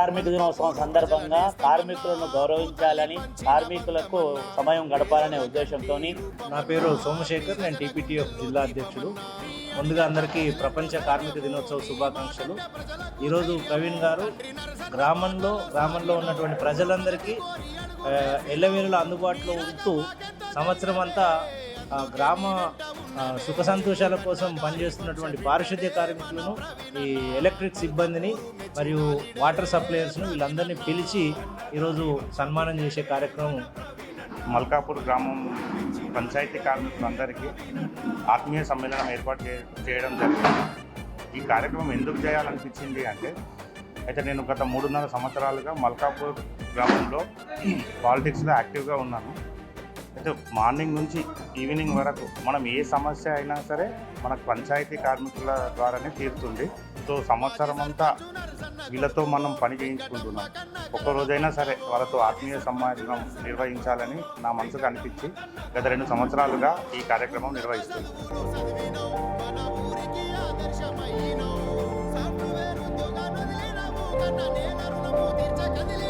కార్మిక దినోత్సవం సందర్భంగా కార్మికులను గౌరవించాలని, కార్మికులకు సమయం గడపాలనే ఉద్దేశంతో నా పేరు సోమశేఖర్, నేను టీపీటీఎఫ్ జిల్లా అధ్యక్షుడు. ముందుగా అందరికీ ప్రపంచ కార్మిక దినోత్సవ శుభాకాంక్షలు. ఈరోజు ప్రవీణ్ గారు గ్రామంలో ఉన్నటువంటి ప్రజలందరికీ ఎల్లవేళలా అందుబాటులో ఉంటూ సంవత్సరం అంతా గ్రామ సుఖ సంతోషాల కోసం పనిచేస్తున్నటువంటి పారిశుద్ధ్య కార్మికులను, ఈ ఎలక్ట్రిక్ సిబ్బందిని మరియు వాటర్ సప్లయర్స్ను వీళ్ళందరినీ పిలిచి ఈరోజు సన్మానం చేసే కార్యక్రమం మల్కాపూర్ గ్రామం పంచాయతీ కార్మికులందరికీ ఆత్మీయ సమ్మేళనం ఏర్పాటు చేయడం జరిగింది. ఈ కార్యక్రమం ఎందుకు చేయాలనిపించింది అంటే, అయితే నేను గత 3.5 సంవత్సరాలుగా మల్కాపూర్ గ్రామంలో పాలిటిక్స్లో యాక్టివ్గా ఉన్నాను. అయితే మార్నింగ్ నుంచి ఈవినింగ్ వరకు మనం ఏ సమస్య అయినా సరే మనకు పంచాయతీ కార్మికుల ద్వారానే తీరుతుంది. సో సంవత్సరం అంతా వీళ్ళతో మనం పని చేయించుకుంటున్నాం. ఒక్కరోజైనా సరే వాళ్ళతో ఆత్మీయ సమావేశం నిర్వహించాలని నా మనసుకు అనిపించి గత 2 సంవత్సరాలుగా ఈ కార్యక్రమం నిర్వహిస్తుంది. కదిలి